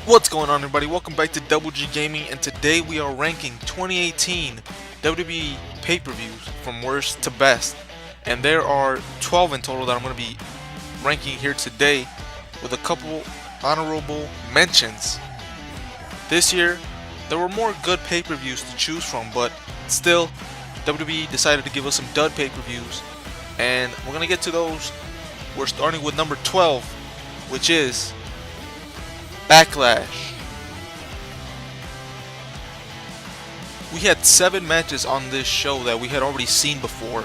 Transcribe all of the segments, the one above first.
What's going on, everybody? Welcome back to Double G Gaming, and today we are ranking 2018 WWE pay-per-views from worst to best. And there are 12 in total that I'm going to be ranking here today, with a couple honorable mentions. This year, there were more good pay-per-views to choose from, but still, WWE decided to give us some dud pay-per-views, and we're going to get to those. We're starting with number 12, which is Backlash. We had 7 matches on this show that we had already seen before,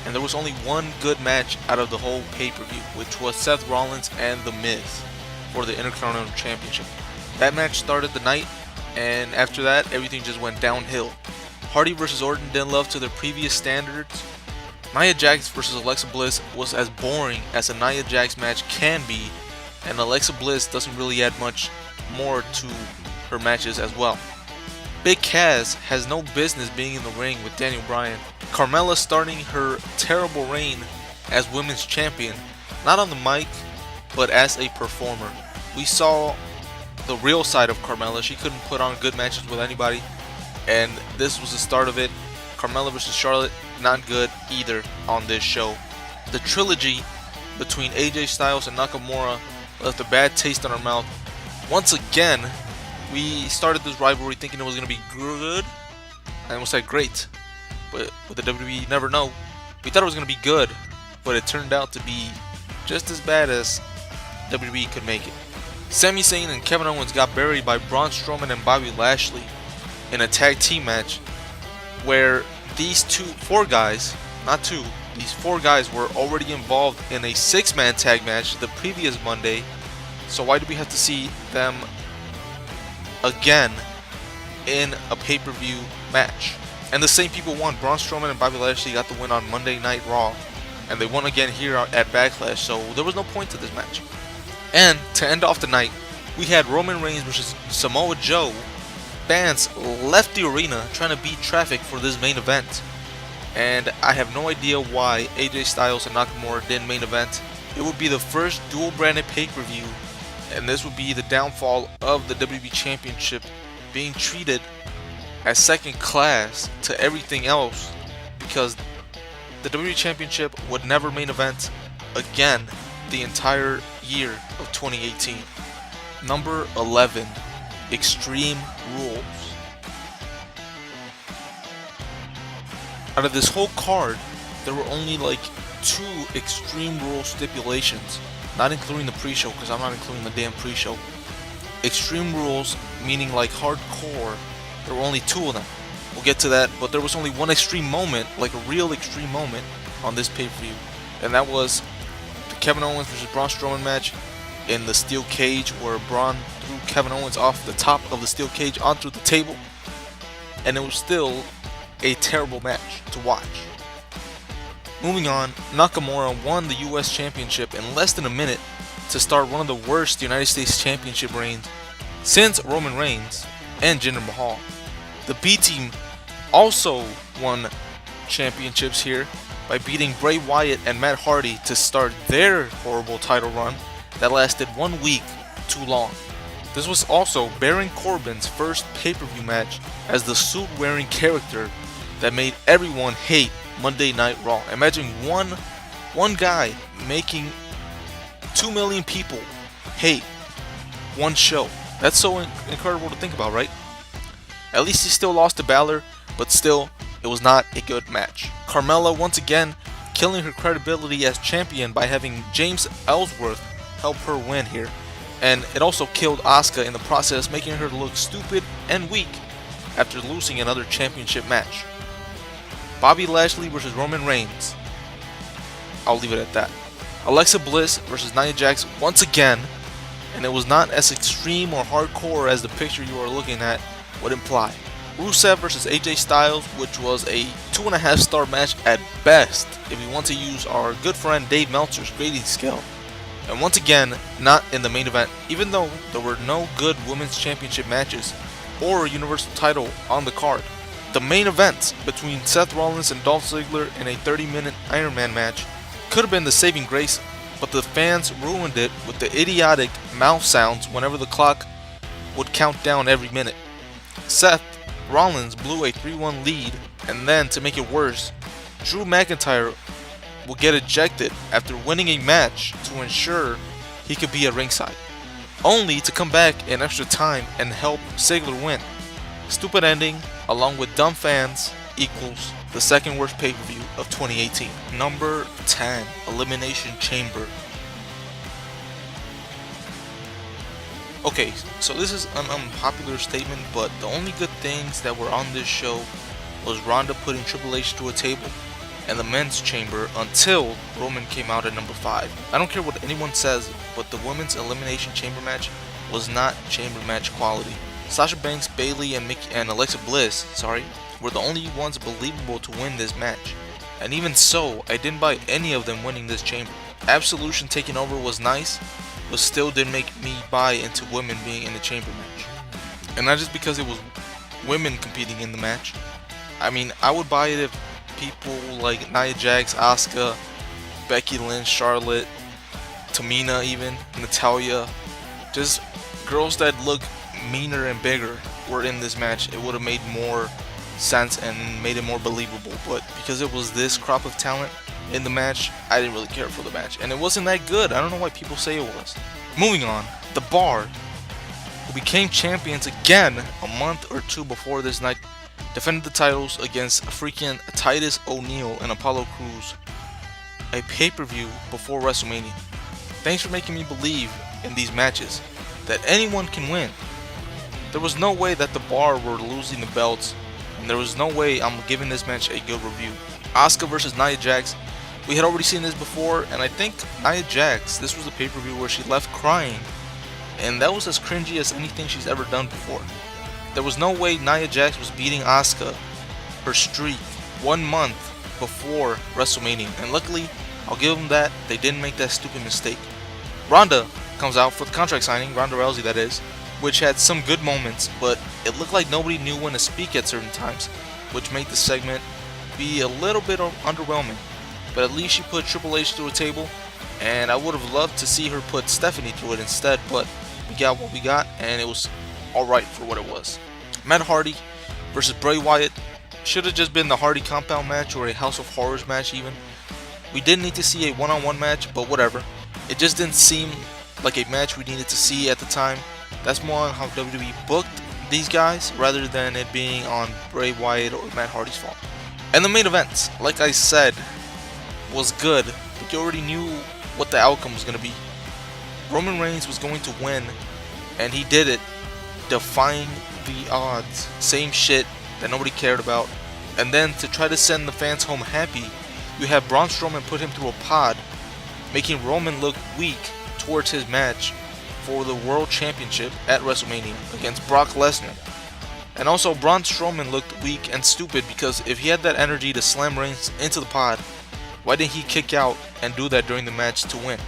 and there was only one good match out of the whole pay-per-view, which was Seth Rollins and The Miz for the Intercontinental Championship. That match started the night, and after that, everything just went downhill. Hardy vs. Orton didn't live up to their previous standards. Nia Jax vs. Alexa Bliss was as boring as a Nia Jax match can be, and Alexa Bliss doesn't really add much more to her matches as well. Big Cass has no business being in the ring with Daniel Bryan. Carmella starting her terrible reign as Women's Champion, not on the mic, but as a performer. We saw the real side of Carmella. She couldn't put on good matches with anybody, and this was the start of it. Carmella vs. Charlotte, not good either on this show. The trilogy between AJ Styles and Nakamura left a bad taste in our mouth. Once again, we started this rivalry thinking it was going to be good. I almost said great, but with the WWE, you never know. We thought it was going to be good, but it turned out to be just as bad as WWE could make it. Sami Zayn and Kevin Owens got buried by Braun Strowman and Bobby Lashley in a tag team match, where these four guys were already involved in a 6-man tag match the previous Monday, so why do we have to see them again in a pay-per-view match? And the same people won. Braun Strowman and Bobby Lashley got the win on Monday Night Raw, and they won again here at Backlash, so there was no point to this match. And to end off the night, we had Roman Reigns versus Samoa Joe. Fans left the arena trying to beat traffic for this main event, and I have no idea why AJ Styles and Nakamura didn't main event. It would be the first dual branded pay-per-view, and this would be the downfall of the WWE Championship being treated as second class to everything else, because the WWE Championship would never main event again the entire year of 2018. Number 11, Extreme Rules. Out of this whole card, there were only like 2 Extreme Rules stipulations, not including the pre-show, because I'm not including the damn pre-show. Extreme Rules, meaning like hardcore, there were only 2 of them. We'll get to that, but there was only one extreme moment, like a real extreme moment, on this pay-per-view, and that was the Kevin Owens vs. Braun Strowman match in the steel cage, where Braun threw Kevin Owens off the top of the steel cage onto the table, and it was still a terrible match to watch. Moving on, Nakamura won the US Championship in less than a minute to start one of the worst United States Championship reigns since Roman Reigns and Jinder Mahal. The B Team also won championships here by beating Bray Wyatt and Matt Hardy to start their horrible title run that lasted 1 week too long. This was also Baron Corbin's first pay-per-view match as the suit-wearing character that made everyone hate Monday Night Raw. Imagine one guy making 2 million people hate one show. That's so incredible to think about, right? At least he still lost to Balor, but still, it was not a good match. Carmella once again killing her credibility as champion by having James Ellsworth help her win here. And it also killed Asuka in the process, making her look stupid and weak after losing another championship match. Bobby Lashley versus Roman Reigns. I'll leave it at that. Alexa Bliss versus Nia Jax once again, and it was not as extreme or hardcore as the picture you are looking at would imply. Rusev versus AJ Styles, which was a 2.5-star match at best if we want to use our good friend Dave Meltzer's grading scale. And once again, not in the main event, even though there were no good Women's Championship matches or a Universal title on the card. The main event between Seth Rollins and Dolph Ziggler in a 30-minute Iron Man match could have been the saving grace, but the fans ruined it with the idiotic mouth sounds whenever the clock would count down every minute. Seth Rollins blew a 3-1 lead, and then to make it worse, Drew McIntyre would get ejected after winning a match to ensure he could be at ringside, only to come back in extra time and help Ziggler win. Stupid ending, along with dumb fans, equals the second worst pay-per-view of 2018. Number 10, Elimination Chamber. Okay, so this is an unpopular statement, but the only good things that were on this show was Ronda putting Triple H to a table and the men's chamber until Roman came out at number 5. I don't care what anyone says, but the women's Elimination Chamber match was not chamber match quality. Sasha Banks, Bayley, and Alexa Bliss, were the only ones believable to win this match. And even so, I didn't buy any of them winning this chamber. Absolution taking over was nice, but still didn't make me buy into women being in the chamber match. And not just because it was women competing in the match. I mean, I would buy it if people like Nia Jax, Asuka, Becky Lynch, Charlotte, Tamina even, Natalya, just girls that look meaner and bigger were in this match. It would have made more sense and made it more believable, but because it was this crop of talent in the match, I didn't really care for the match, and it wasn't that good. I don't know why people say it was. Moving on, The Bar, who became champions again a month or two before this night, defended the titles against freaking Titus O'Neil and Apollo Crews, a pay-per-view before WrestleMania. Thanks for making me believe in these matches that anyone can win. There was no way that The Bar were losing the belts, and there was no way I'm giving this match a good review. Asuka versus Nia Jax. We had already seen this before, and I think Nia Jax, this was a pay-per-view where she left crying, and that was as cringy as anything she's ever done before. There was no way Nia Jax was beating Asuka, her streak, 1 month before WrestleMania, and luckily, I'll give them that, they didn't make that stupid mistake. Ronda comes out for the contract signing, Ronda Rousey that is, which had some good moments, but it looked like nobody knew when to speak at certain times, which made the segment be a little bit underwhelming. But at least she put Triple H through a table, and I would have loved to see her put Stephanie through it instead, but we got what we got, and it was alright for what it was. Matt Hardy versus Bray Wyatt should have just been the Hardy compound match or a House of Horrors match even. We didn't need to see a one-on-one match, but whatever. It just didn't seem like a match we needed to see at the time. That's more on how WWE booked these guys rather than it being on Bray Wyatt or Matt Hardy's fault. And the main event, like I said, was good, but you already knew what the outcome was going to be. Roman Reigns was going to win, and he did it, defying the odds. Same shit that nobody cared about. And then to try to send the fans home happy, you have Braun Strowman put him through a pod, making Roman look weak towards his match for the World Championship at WrestleMania against Brock Lesnar. And also Braun Strowman looked weak and stupid because if he had that energy to slam Reigns into the pod, why didn't he kick out and do that during the match to win?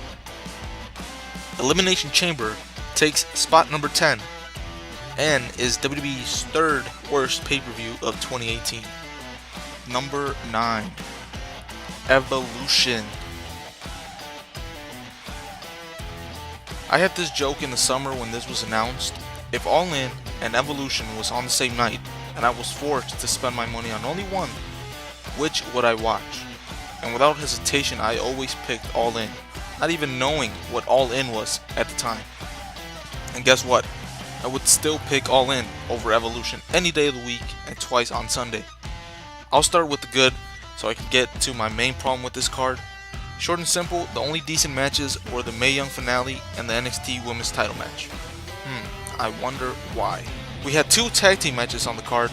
Elimination Chamber takes spot number 10 and is WWE's third worst pay-per-view of 2018. Number 9, Evolution. I had this joke in the summer when this was announced. If All In and Evolution was on the same night and I was forced to spend my money on only one, which would I watch? And without hesitation, I always picked All In, not even knowing what All In was at the time. And guess what? I would still pick All In over Evolution any day of the week and twice on Sunday. I'll start with the good so I can get to my main problem with this card. Short and simple, the only decent matches were the Mae Young finale and the NXT Women's title match. I wonder why. We had 2 tag team matches on the card,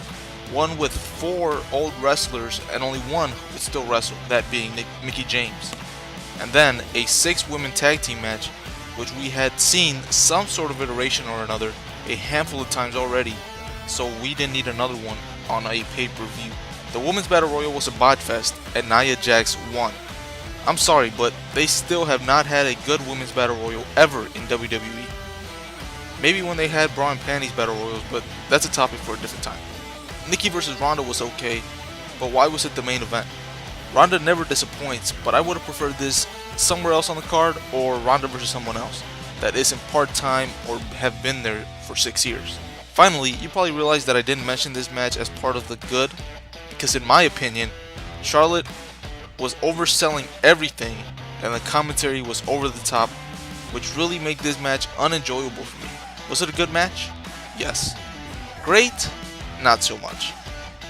one with 4 old wrestlers and only one who could still wrestle, that being Mickie James. And then a 6 women tag team match, which we had seen some sort of iteration or another a handful of times already, so we didn't need another one on a pay-per-view. The Women's Battle Royal was a bot fest and Nia Jax won. I'm sorry, but they still have not had a good Women's Battle Royal ever in WWE. Maybe when they had bra and panties Battle Royals, but that's a topic for a different time. Nikki vs. Ronda was okay, but why was it the main event? Ronda never disappoints, but I would have preferred this somewhere else on the card or Ronda versus someone else. that isn't part-time or have been there for 6 years. Finally, you probably realize that I didn't mention this match as part of the good, because in my opinion, Charlotte was overselling everything and the commentary was over the top, which really made this match unenjoyable for me. Was it a good match? Yes. Great? Not so much.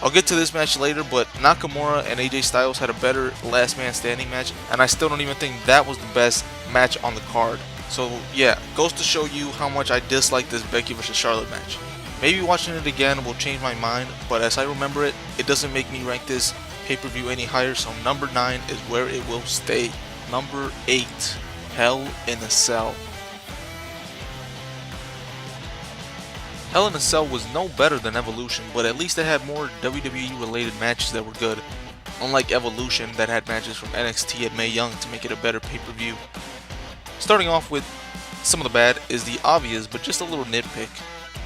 I'll get to this match later, but Nakamura and AJ Styles had a better last man standing match, and I still don't even think that was the best match on the card. So yeah, goes to show you how much I dislike this Becky vs Charlotte match. Maybe watching it again will change my mind, but as I remember it, it doesn't make me rank this pay-per-view any higher, so number 9 is where it will stay. Number 8, Hell in a Cell. Hell in a Cell was no better than Evolution, but at least it had more WWE related matches that were good, unlike Evolution that had matches from NXT and Mae Young to make it a better pay-per-view. Starting off with some of the bad is the obvious, but just a little nitpick.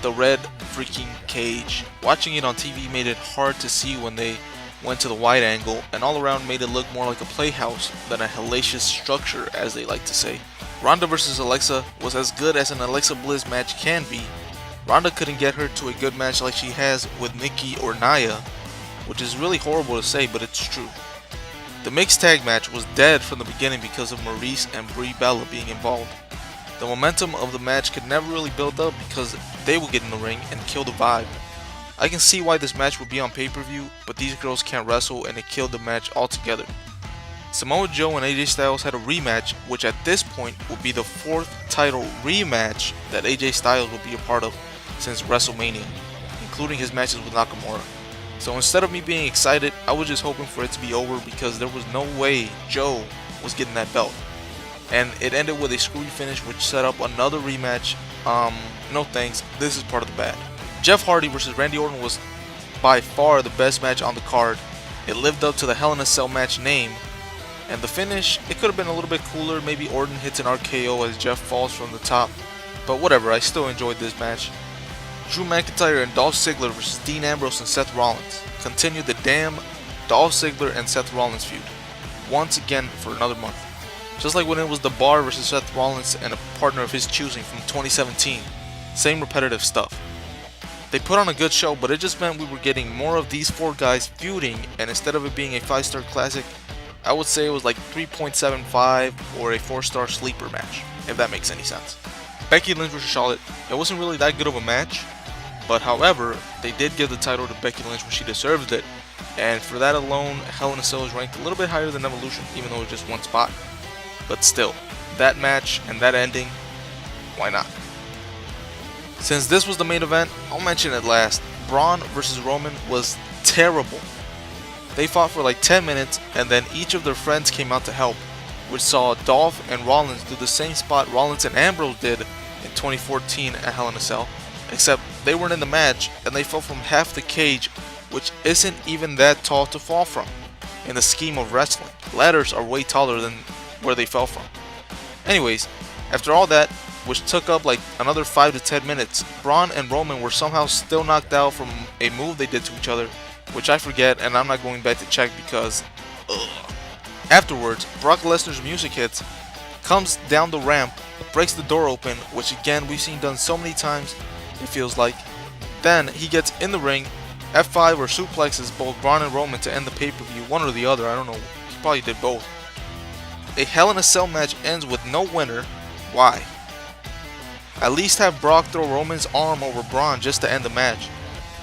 The red freaking cage. Watching it on TV made it hard to see when they went to the wide angle, and all around made it look more like a playhouse than a hellacious structure, as they like to say. Ronda vs Alexa was as good as an Alexa Bliss match can be. Ronda couldn't get her to a good match like she has with Nikki or Nia, which is really horrible to say, but it's true. The mixed tag match was dead from the beginning because of Maurice and Brie Bella being involved. The momentum of the match could never really build up because they would get in the ring and kill the vibe. I can see why this match would be on pay-per-view, but these girls can't wrestle and it killed the match altogether. Samoa Joe and AJ Styles had a rematch, which at this point would be the 4th title rematch that AJ Styles would be a part of since WrestleMania, including his matches with Nakamura. So instead of me being excited, I was just hoping for it to be over because there was no way Joe was getting that belt. And it ended with a screwy finish which set up another rematch. No thanks, this is part of the bad. Jeff Hardy vs Randy Orton was by far the best match on the card. It lived up to the Hell in a Cell match name, and the finish, it could have been a little bit cooler. Maybe Orton hits an RKO as Jeff falls from the top, but whatever, I still enjoyed this match. Drew McIntyre and Dolph Ziggler vs Dean Ambrose and Seth Rollins continued the damn Dolph Ziggler and Seth Rollins feud once again for another month. Just like when it was The Bar vs Seth Rollins and a partner of his choosing from 2017. Same repetitive stuff. They put on a good show, but it just meant we were getting more of these 4 guys feuding, and instead of it being a 5-star classic, I would say it was like 3.75 or a 4-star sleeper match, if that makes any sense. Becky Lynch vs Charlotte, it wasn't really that good of a match, but however, they did give the title to Becky Lynch when she deserved it, and for that alone, Hell in a Cell is ranked a little bit higher than Evolution, even though it's just one spot. But still, that match and that ending, why not? Since this was the main event, I'll mention it last. Braun vs Roman was terrible. They fought for like 10 minutes and then each of their friends came out to help, which saw Dolph and Rollins do the same spot Rollins and Ambrose did in 2014 at Hell in a Cell, except they weren't in the match and they fell from half the cage, which isn't even that tall to fall from in the scheme of wrestling. Ladders are way taller than where they fell from. Anyways, after all that, which took up like another 5 to 10 minutes, Braun and Roman were somehow still knocked out from a move they did to each other, which I forget and I'm not going back to check because ugh. Afterwards, Brock Lesnar's music hits, comes down the ramp, breaks the door open, which again we've seen done so many times, it feels like. Then he gets in the ring, F5 or suplexes both Braun and Roman to end the pay-per-view, one or the other, I don't know, he probably did both. A Hell in a Cell match ends with no winner. Why? At least have Brock throw Roman's arm over Braun just to end the match.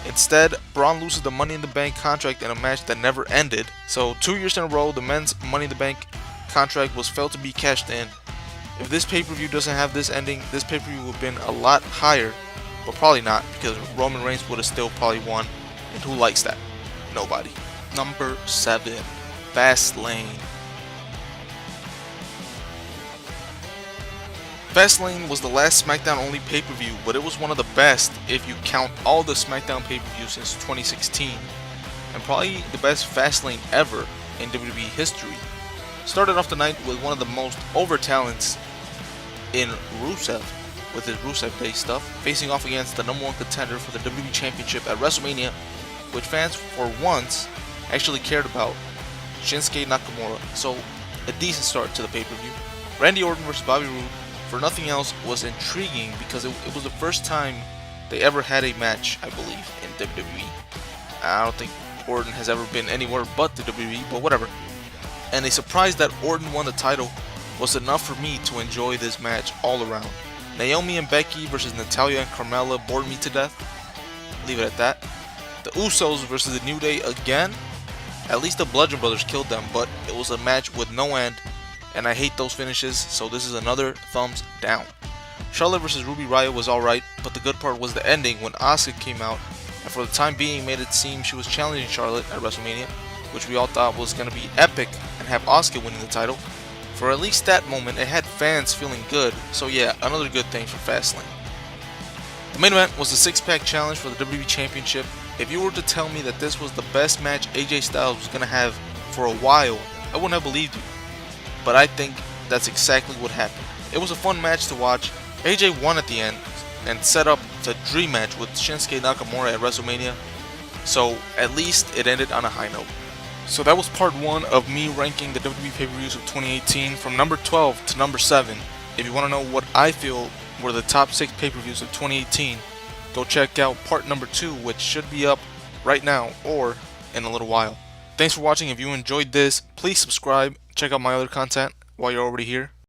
Instead, Braun loses the Money in the Bank contract in a match that never ended. So 2 years in a row, the men's Money in the Bank contract was failed to be cashed in. If this pay-per-view doesn't have this ending, this pay-per-view would have been a lot higher, but probably not because Roman Reigns would have still probably won. And who likes that? Nobody. Number 7, Fastlane. Fastlane was the last SmackDown only pay-per-view, but it was one of the best if you count all the SmackDown pay-per-views since 2016, and probably the best Fastlane ever in WWE history. Started off the night with one of the most over talents in Rusev, with his Rusev Day stuff, facing off against the #1 contender for the WWE Championship at WrestleMania, which fans for once actually cared about, Shinsuke Nakamura, so a decent start to the pay-per-view. Randy Orton vs Bobby Roode for nothing else, was intriguing because it was the first time they ever had a match, I believe, in WWE. I don't think Orton has ever been anywhere but the WWE, but whatever. And a surprise that Orton won the title was enough for me to enjoy this match all around. Naomi and Becky versus Natalya and Carmella bored me to death. Leave it at that. The Usos versus the New Day again. At least the Bludgeon Brothers killed them, but it was a match with no end, and I hate those finishes, so this is another thumbs down. Charlotte versus Ruby Riott was alright, but the good part was the ending when Asuka came out, and for the time being made it seem she was challenging Charlotte at WrestleMania, which we all thought was going to be epic and have Asuka winning the title. For at least that moment, it had fans feeling good, so yeah, another good thing for Fastlane. The main event was the six-pack challenge for the WWE Championship. If you were to tell me that this was the best match AJ Styles was going to have for a while, I wouldn't have believed you. But I think that's exactly what happened. It was a fun match to watch. AJ won at the end and set up the dream match with Shinsuke Nakamura at WrestleMania, so at least it ended on a high note. So that was part 1 of me ranking the WWE pay-per-views of 2018 from number 12 to number 7. If you want to know what I feel were the top 6 pay-per-views of 2018, go check out part number 2, which should be up right now or in a little while. Thanks for watching. If you enjoyed this, please subscribe. Check out my other content while you're already here.